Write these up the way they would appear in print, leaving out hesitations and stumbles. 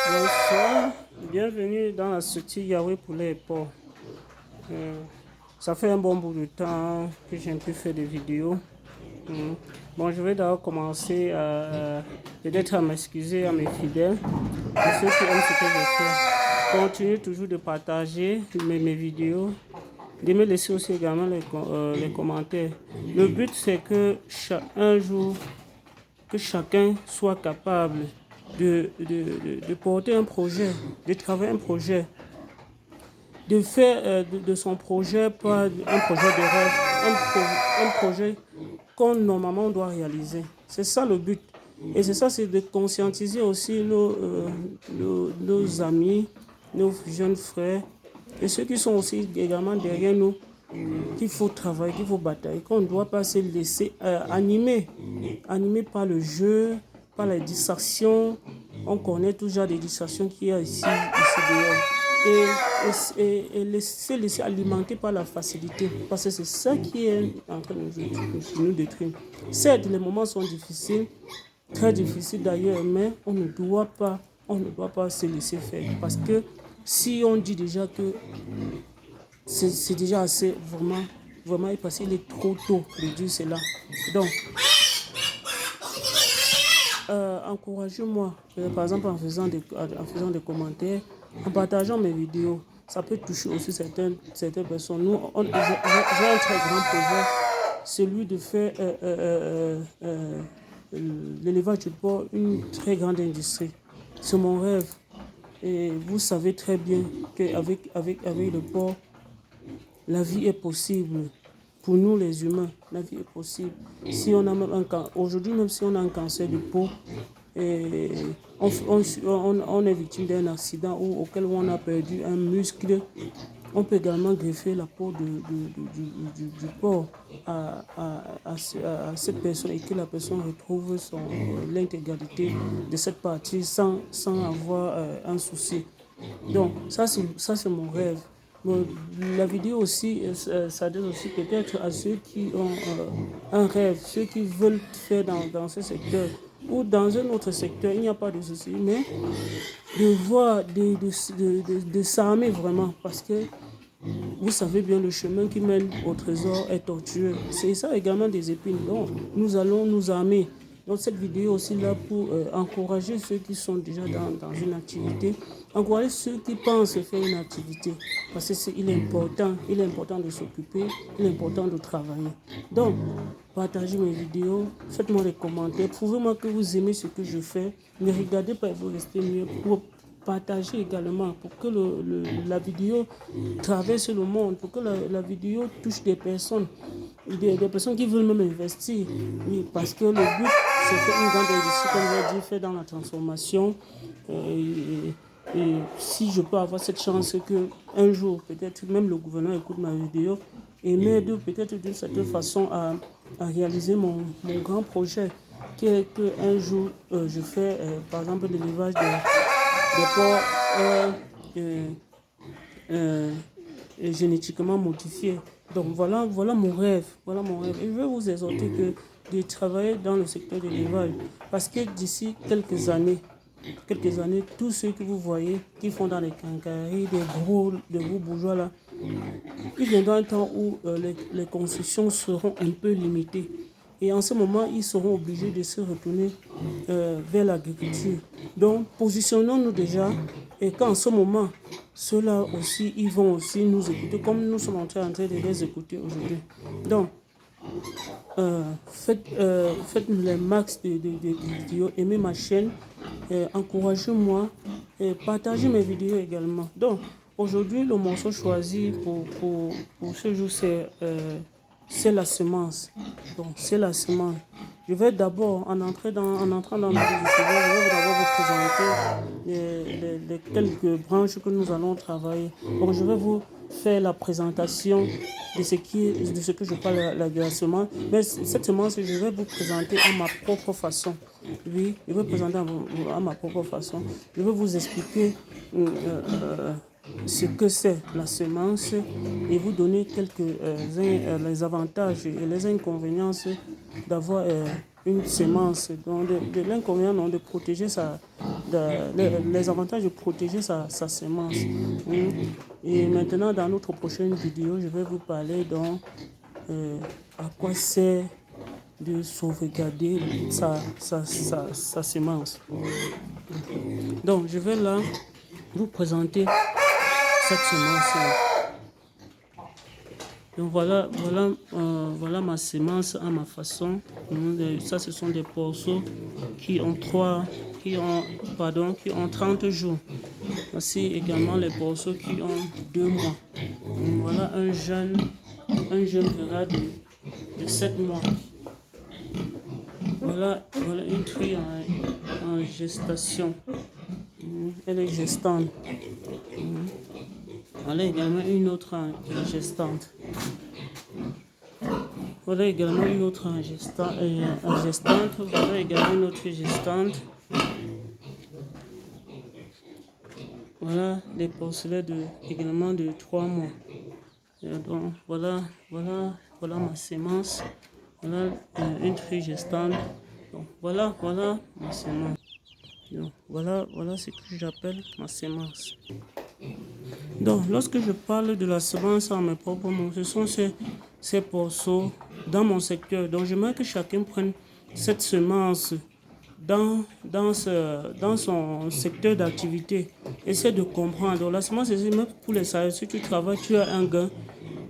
Bonsoir, bienvenue dans la structure Yahweh pour les porcs. Ça fait un bon bout de temps que j'ai un peu fait des vidéos. Bon, je vais d'abord commencer à peut-être à m'excuser à mes fidèles, à ceux qui aiment ce que je fais. Continuez toujours de partager mes vidéos, de me laisser aussi également les commentaires. Le but c'est que un jour, que chacun soit capable de porter un projet, de travailler un projet, de faire de son projet pas un projet de rêve, un projet qu'on normalement doit réaliser. C'est ça le but. Et c'est ça, c'est de conscientiser aussi nos amis, nos jeunes frères et ceux qui sont aussi également derrière nous, qu'il faut travailler, qu'il faut batailler, qu'on ne doit pas se laisser animer par le jeu, par les distractions. On connaît toujours des distractions qu'il y a ici dehors. Et se laisser alimenter par la facilité, parce que c'est ça qui est en train de nous détruire. Certes, les moments sont difficiles, très difficiles d'ailleurs, mais on ne doit pas se laisser faire, parce que si on dit déjà que c'est déjà assez, vraiment, parce qu'il est trop tôt de dire cela. Donc, encouragez-moi, par exemple en faisant des commentaires, en partageant mes vidéos. Ça peut toucher aussi certaines personnes. J'ai un très grand projet, celui de faire l'élevage du porc une très grande industrie. C'est mon rêve. Et vous savez très bien qu'avec le porc, la vie est possible. Pour nous les humains, la vie est possible. Si on a même aujourd'hui, même si on a un cancer de peau, et on est victime d'un accident auquel on a perdu un muscle, on peut également greffer la peau du porc à cette personne et que la personne retrouve l'intégralité de cette partie sans avoir un souci. Donc, ça c'est mon rêve. Bon, la vidéo aussi s'adresse aussi peut-être à ceux qui ont un rêve, ceux qui veulent faire dans ce secteur ou dans un autre secteur, il n'y a pas de souci, mais de voir, de s'armer vraiment, parce que vous savez bien, le chemin qui mène au trésor est tortueux. C'est ça également des épines. Donc, nous allons nous armer. Donc, cette vidéo aussi là pour encourager ceux qui sont déjà dans une activité, encourager ceux qui pensent faire une activité. Parce qu'il est important de s'occuper, il est important de travailler. Donc, partagez mes vidéos, faites-moi des commentaires, prouvez-moi que vous aimez ce que je fais. Ne regardez pas et vous restez mieux pour partager également, pour que la vidéo traverse le monde, pour que la vidéo touche des personnes qui veulent même investir. Oui, parce que le but, c'est qu'une grande industrie, comme je l'ai dit, fait dans la transformation. Et si je peux avoir cette chance que un jour, peut-être même le gouvernement écoute ma vidéo et m'aide peut-être d'une certaine façon à réaliser mon grand projet, qui est qu'un jour, je fais par exemple l'élevage des porcs génétiquement modifiés. Donc voilà mon rêve. Voilà mon rêve. Et je veux vous exhorter de travailler dans le secteur de l'élevage. Parce que d'ici quelques années, tous ceux que vous voyez qui font dans les quincailleries, des gros bourgeois là, il viendra un temps où les constructions seront un peu limitées. Et en ce moment, ils seront obligés de se retourner vers l'agriculture. Donc, positionnons-nous déjà. Et qu'en ce moment, ceux-là aussi, ils vont aussi nous écouter comme nous sommes en train de les écouter aujourd'hui. Donc, faites le max de vidéos, aimez ma chaîne, encouragez-moi et partagez mes vidéos également. Donc, aujourd'hui, le morceau choisi pour ce jour, c'est la semence. Donc, c'est la semence. Je vais d'abord, en entrant dans le vif du sujet, je vais d'abord vous présenter les quelques branches que nous allons travailler. Donc, je vais vous faire la présentation de ce que je parle de la semence. Mais cette semence, je vais vous présenter à ma propre façon. Oui, je vais présenter à ma propre façon. Je vais vous expliquer ce que c'est la semence et vous donner les avantages et les inconvénients d'avoir une semence. Donc, de l'inconvénient de protéger les avantages de protéger sa semence. Et maintenant, dans notre prochaine vidéo, je vais vous parler donc à quoi sert de sauvegarder sa semence. Donc, je vais là vous présenter cette semence-là. Donc voilà ma semence à ma façon. Ça, ce sont des porceaux qui ont 30 jours. Voici également les porceaux qui ont 2 mois. Voilà un jeune verra de 7 mois. Voilà une truie en gestation. Elle est gestante. Voilà également une autre gestante. Voilà également une autre gestante. Voilà également une autre gestante. Voilà des porcelets également de 3 mois. Donc voilà ma semence. Voilà une truie gestante. Donc voilà ma semence. Donc, voilà ce que j'appelle ma semence. Donc, lorsque je parle de la semence en mes propres mots, ce sont ces porceaux dans mon secteur. Donc, j'aimerais que chacun prenne cette semence dans son secteur d'activité. Essaie de comprendre. Donc, la semence, c'est même pour les salariés. Si tu travailles, tu as un gain,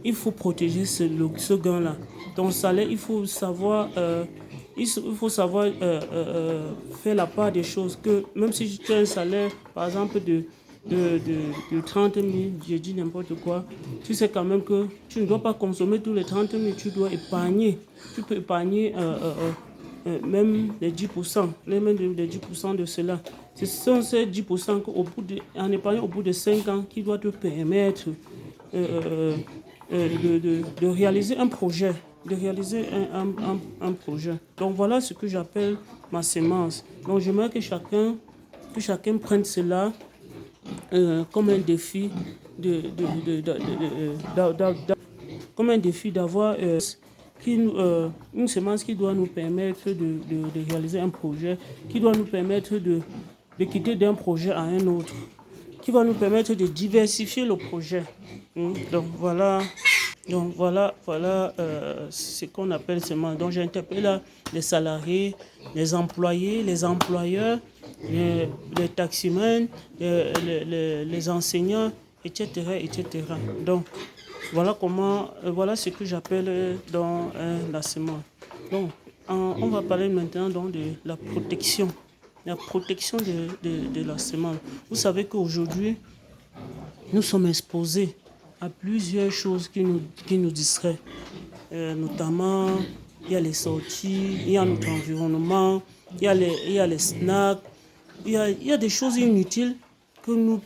il faut protéger ce gain-là. Ton salaire, il faut savoir... faire la part des choses, que même si tu as un salaire, par exemple, de 30 000, je dis n'importe quoi, tu sais quand même que tu ne dois pas consommer tous les 30 000, tu dois épargner. Tu peux épargner même les 10%, même les 10% de cela. Ce sont ces 10% en épargnant au bout de 5 ans qui doit te permettre de réaliser un projet. Un projet. Donc voilà ce que j'appelle ma semence. Donc j'aimerais que chacun prenne cela comme un défi comme un défi d'avoir une semence qui doit nous permettre de réaliser un projet, qui doit nous permettre de quitter d'un projet à un autre, qui va nous permettre de diversifier le projet. Donc voilà ce qu'on appelle semence. Donc j'interpelle les salariés, les employés, les employeurs, les taximens, les enseignants, etc. Donc voilà ce que j'appelle dans la semence. Donc on va parler maintenant donc de la protection. La protection de la semence. Vous savez qu'aujourd'hui, nous sommes exposés à plusieurs choses qui nous distraient. Notamment, il y a les sorties, il y a notre environnement, il y a les snacks, il y a des choses inutiles que nous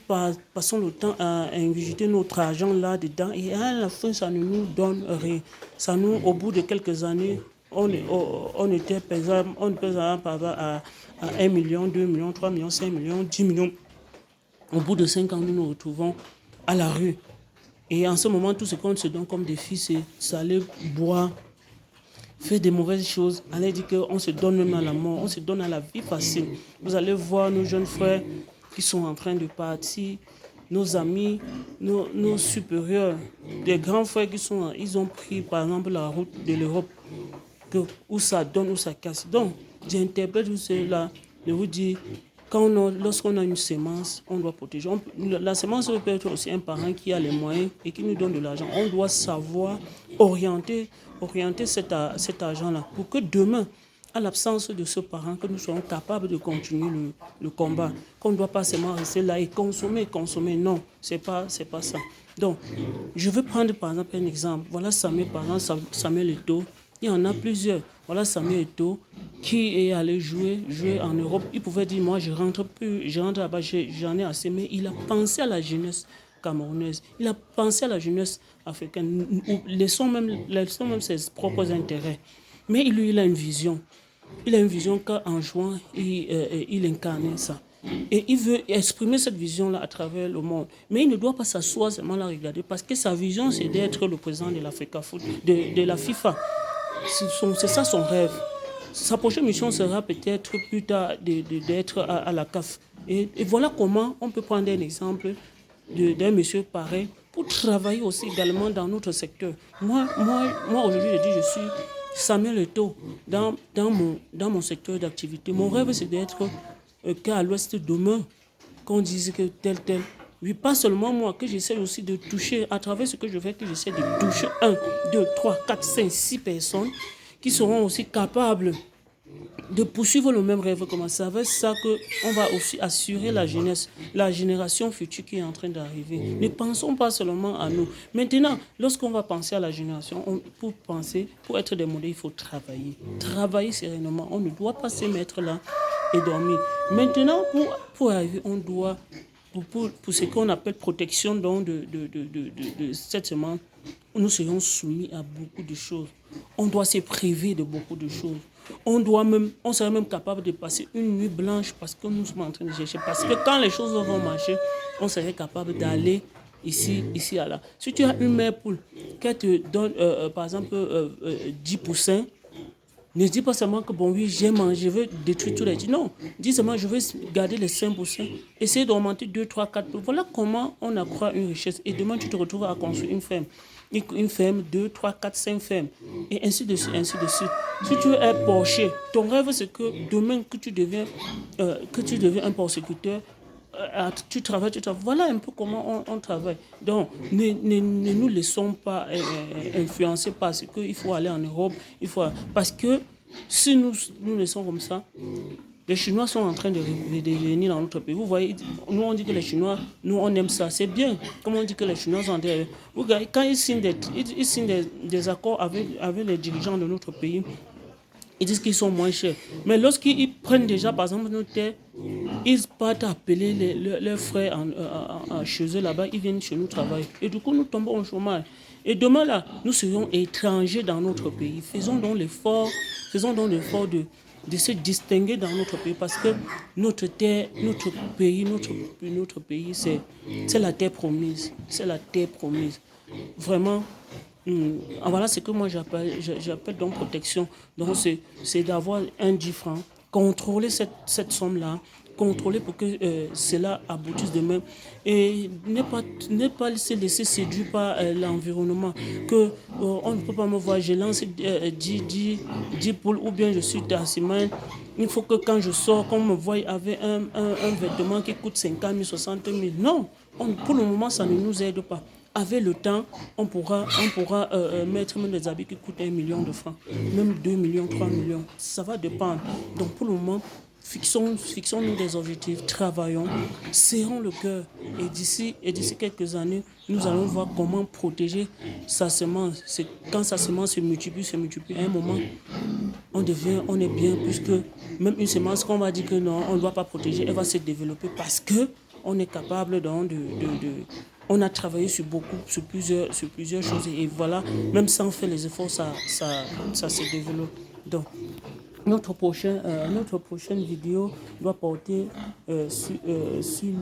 passons le temps à ingurgiter notre argent là-dedans et à la fin, ça ne nous donne rien. Ça nous, au bout de quelques années, on était pesable à 1 million, 2 millions, 3 millions, 5 millions, 10 millions. Au bout de 5 ans, nous nous retrouvons à la rue. Et en ce moment, tout ce qu'on se donne comme défi, c'est aller boire, faire des mauvaises choses. Aller dire qu'on se donne même à la mort, on se donne à la vie facile. Vous allez voir nos jeunes frères qui sont en train de partir, nos amis, nos supérieurs, des grands frères ils ont pris par exemple la route de l'Europe, où ça donne, où ça casse. Donc, j'interprète tout cela, je vous dis, lorsqu'on a une semence, on doit protéger. La semence peut être aussi un parent qui a les moyens et qui nous donne de l'argent. On doit savoir orienter cet argent-là pour que demain, à l'absence de ce parent, que nous soyons capables de continuer le combat. Qu'on ne doit pas seulement rester là et consommer. Non, c'est pas ça. Donc, je veux prendre par exemple un exemple. Voilà Samuel, par exemple, Samuel Eto'o. Il y en a plusieurs. Voilà Samuel Eto'o qui est allé jouer en Europe. Il pouvait dire, moi je rentre là-bas, j'en ai assez. Mais il a pensé à la jeunesse camerounaise. Il a pensé à la jeunesse africaine. Laissons même ses propres intérêts. Mais il a une vision. Il a une vision qu'en jouant, il incarnait ça. Et il veut exprimer cette vision-là à travers le monde. Mais il ne doit pas s'asseoir seulement la regarder parce que sa vision, c'est d'être le président de l'Africa Foot, de la FIFA. C'est ça son rêve. Sa prochaine mission sera peut-être plus tard d'être à la CAF. Et voilà comment on peut prendre un exemple d'un monsieur pareil pour travailler aussi également dans notre secteur. Moi aujourd'hui, je dis, je suis Samuel Eto'o dans mon secteur d'activité. Mon rêve, c'est d'être qu'à l'ouest demain, qu'on dise que tel. Oui, pas seulement moi, que j'essaie aussi de toucher, à travers ce que je fais, que j'essaie de toucher 1, 2, 3, 4, 5, 6 personnes qui seront aussi capables de poursuivre le même rêve que moi. Ça veut ça qu'on va aussi assurer la jeunesse, la génération future qui est en train d'arriver. Ne pensons pas seulement à nous. Maintenant, lorsqu'on va penser à la génération, pour être des modèles, il faut travailler. Travailler sereinement. On ne doit pas se mettre là et dormir. Maintenant, pour arriver, on doit, pour ce qu'on appelle protection donc de cette semence, nous serons soumis à beaucoup de choses. On doit se priver de beaucoup de choses. On serait même capable de passer une nuit blanche parce que nous sommes en train de chercher. Parce que quand les choses vont marcher, on serait capable d'aller ici, à là. Si tu as une mère poule qui te donne, par exemple, 10%, ne dis pas seulement que bon, oui, j'ai mangé, je veux détruire tous les trucs. Non, dis seulement, je veux garder les 5%. Essayer d'augmenter 2, 3, 4. Voilà comment on accroît une richesse. Et demain, tu te retrouves à construire une ferme. Une ferme, 2, 3, 4, 5 fermes. Et ainsi de suite, ainsi de suite. Si tu es porcher, ton rêve, c'est que demain, que tu deviens un porciculteur, tu travailles. Voilà un peu comment on travaille. Donc, ne nous laissons pas influencer par ce qu'il faut aller en Europe. Parce que si nous laissons comme ça, les Chinois sont en train de venir dans notre pays. Vous voyez, nous on dit que les Chinois, nous on aime ça, c'est bien. Comme on dit que les Chinois sont derrière. Vous voyez, quand ils signent des accords avec les dirigeants de notre pays, ils disent qu'ils sont moins chers. Mais lorsqu'ils prennent déjà, par exemple, nos terres, ils partent appeler leurs frères chez eux là-bas, ils viennent chez nous travailler. Et du coup, nous tombons au chômage. Et demain, là, nous serons étrangers dans notre pays. Faisons donc l'effort de se distinguer dans notre pays parce que notre pays, c'est la terre promise. C'est la terre promise. Vraiment. Voilà ce que moi j'appelle donc protection. Donc c'est d'avoir un 10 francs, contrôler cette somme-là, contrôler pour que cela aboutisse demain et ne pas se laisser séduire par l'environnement. On ne peut pas me voir, je lance 10 poules ou bien je suis tassimane. Il faut que quand je sors, qu'on me voie avec un vêtement qui coûte 50 000, 60 000. Non, pour le moment, ça ne nous aide pas. Avec le temps, on pourra mettre même des habits qui coûtent 1 million de francs, même 2 millions, 3 millions. Ça va dépendre. Donc pour le moment, fixons-nous des objectifs, travaillons, serrons le cœur. Et d'ici quelques années, nous allons voir comment protéger sa semence. Quand sa semence se multiplie, à un moment, on est bien, puisque même une semence qu'on va dire que non, on ne doit pas protéger, elle va se développer parce que on est capable on a travaillé sur plusieurs choses et voilà, même sans faire les efforts, ça se développe. Donc, notre prochaine vidéo doit porter sur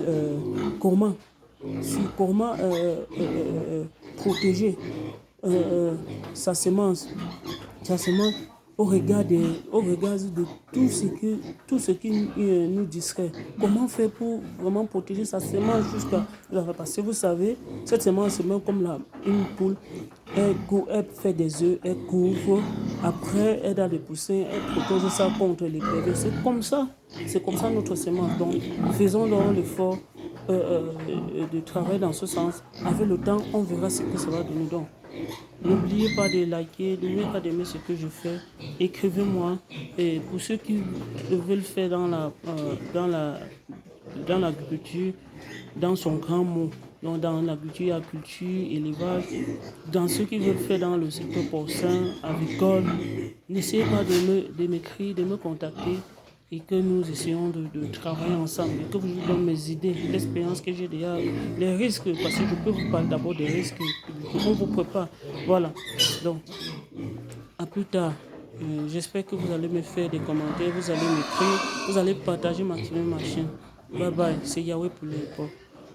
comment protéger sa semence au regard de tout ce qui nous distrait. Comment faire pour vraiment protéger sa semence jusqu'à la fin? Parce que vous savez, cette semence, c'est même comme une poule. Elle fait des œufs, elle couvre. Après, elle a des poussins, elle protège ça contre les pervers. C'est comme ça notre semence. Donc, faisons donc l'effort de travailler dans ce sens. Avec le temps, on verra ce que ça va donner. Donc, n'oubliez pas de liker, n'oubliez pas d'aimer ce que je fais. Écrivez-moi. Et pour ceux qui veulent faire dans l'agriculture, dans son grand mot, donc dans l'agriculture, élevage, dans ceux qui veulent faire dans le secteur porcin, avicole, n'essayez pas de m'écrire, de me contacter et que nous essayons de travailler ensemble et que je vous donne mes idées, l'expérience que j'ai déjà, les risques, parce que je peux vous parler d'abord des risques qu'on vous prépare. Voilà. Donc, à plus tard. J'espère que vous allez me faire des commentaires, vous allez m'écrire, vous allez partager ma chaîne. Bye bye, c'est Yahweh pour les pauvres.